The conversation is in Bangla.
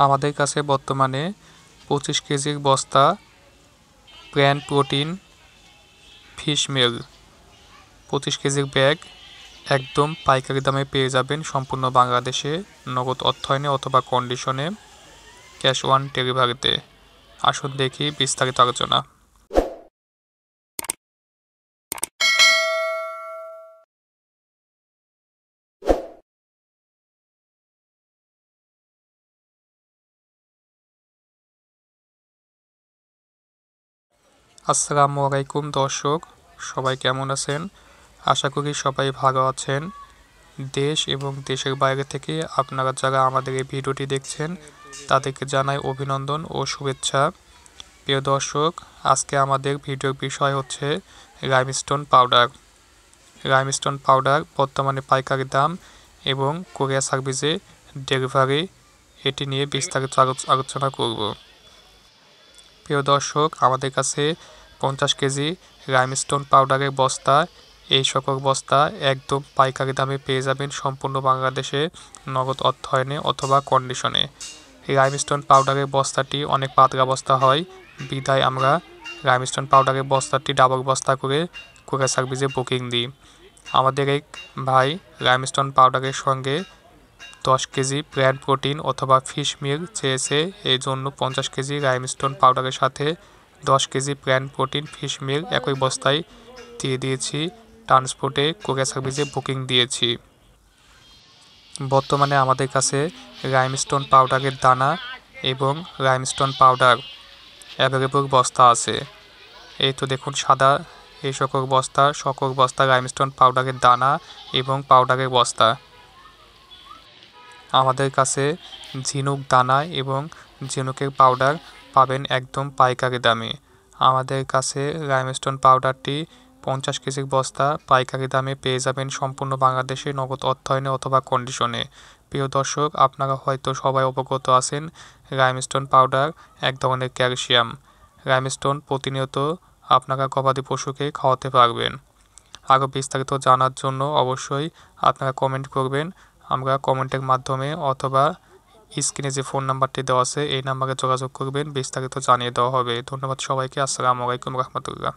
আমাদের কাছে বর্তমানে 25 কেজির বস্তা প্ল্যান্ট প্রোটিন ফিশ মিল 25 কেজির ব্যাগ একদম পাইকারি দামে পেয়ে যাবেন সম্পূর্ণ বাংলাদেশে, নগদ অর্থায়নে অথবা কন্ডিশনে, ক্যাশ অন ডেলিভারিতে। আসুন দেখি বিস্তারিত আলোচনা। আসসালামু আলাইকুম দর্শক, সবাই কেমন আছেন? আশা করি সবাই ভালো আছেন। দেশ এবং দেশের বাইরে থেকে আপনারা যারা আমাদের এই ভিডিওটি দেখছেন তাদেরকে জানাই অভিনন্দন ও শুভেচ্ছা। প্রিয় দর্শক, আজকে আমাদের ভিডিওর বিষয় হচ্ছে লাইমস্টোন পাউডার। লাইমস্টোন পাউডার বর্তমানে পাইকারি দাম এবং কুরিয়ার সার্ভিসে ডেলিভারি, এটি নিয়ে বিস্তারিত আলোচনা করব। প্রিয় দর্শক, আমাদের কাছে 50 কেজি লাইমস্টোন পাউডারের বস্তা, এই সকল বস্তা একদম পাইকারি দামে পেয়ে যাবেন সম্পূর্ণ বাংলাদেশে, নগদ অর্থায়নে অথবা কন্ডিশনে। লাইমস্টোন পাউডারের বস্তাটি অনেক পাতলা বস্তা হয়, বিধায় আমরা লাইমস্টোন পাউডারের বস্তাটি ডাবল বস্তা করে কুরিয়ার সার্ভিসে বুকিং দিই। আমাদের এক ভাই লাইমস্টোন পাউডারের সঙ্গে 10 কেজি প্ল্যান্ট প্রোটিন অথবা ফিশ মিল চেয়েছে, এই জন্য 50 কেজি লাইমস্টোন পাউডারের সাথে 10 KG plant protein fish meal একই বস্তায় দিয়ে দিয়েছি। ট্রান্সপোর্টে কুরিয়ার সার্ভিসে বুকিং দিয়েছি। বর্তমানে আমাদের কাছে লাইমস্টোন পাউডারের দানা এবং লাইমস্টোন পাউডার অ্যাভেলেবল বস্তা আছে। এই তো দেখুন সাদা এই সকল বস্তা লাইমস্টোন পাউডারের দানা এবং পাউডারের বস্তা। আমাদের কাছে ঝিনুক দানা এবং ঝিনুকের পাউডার পাবেন একদম পাইকারি দামে। আমাদের কাছে লাইমস্টোন পাউডারটি 50 কেজির বস্তা পাইকারি দামে পেয়ে যাবেন সম্পূর্ণ বাংলাদেশে, নগদ অর্থায়নে অথবা কন্ডিশনে। প্রিয় দর্শক, আপনারা হয়তো সবাই অবগত আছেন, লাইমস্টোন পাউডার এক ধরনের ক্যালসিয়াম। লাইমস্টোন প্রতিনিয়ত আপনারা গবাদি পশুকে খাওয়াতে পারবেন। আরও বিস্তারিত জানার জন্য অবশ্যই আপনারা কমেন্ট করবেন। আমরা কমেন্টের মাধ্যমে অথবা স্ক্রিনে যে ফোন নাম্বারটি দেওয়া আছে এই নাম্বারে যোগাযোগ করবেন, বিস্তারিত জানিয়ে দেওয়া হবে। ধন্যবাদ সবাইকে। আসসালামু আলাইকুম রহমতুল্লাহ।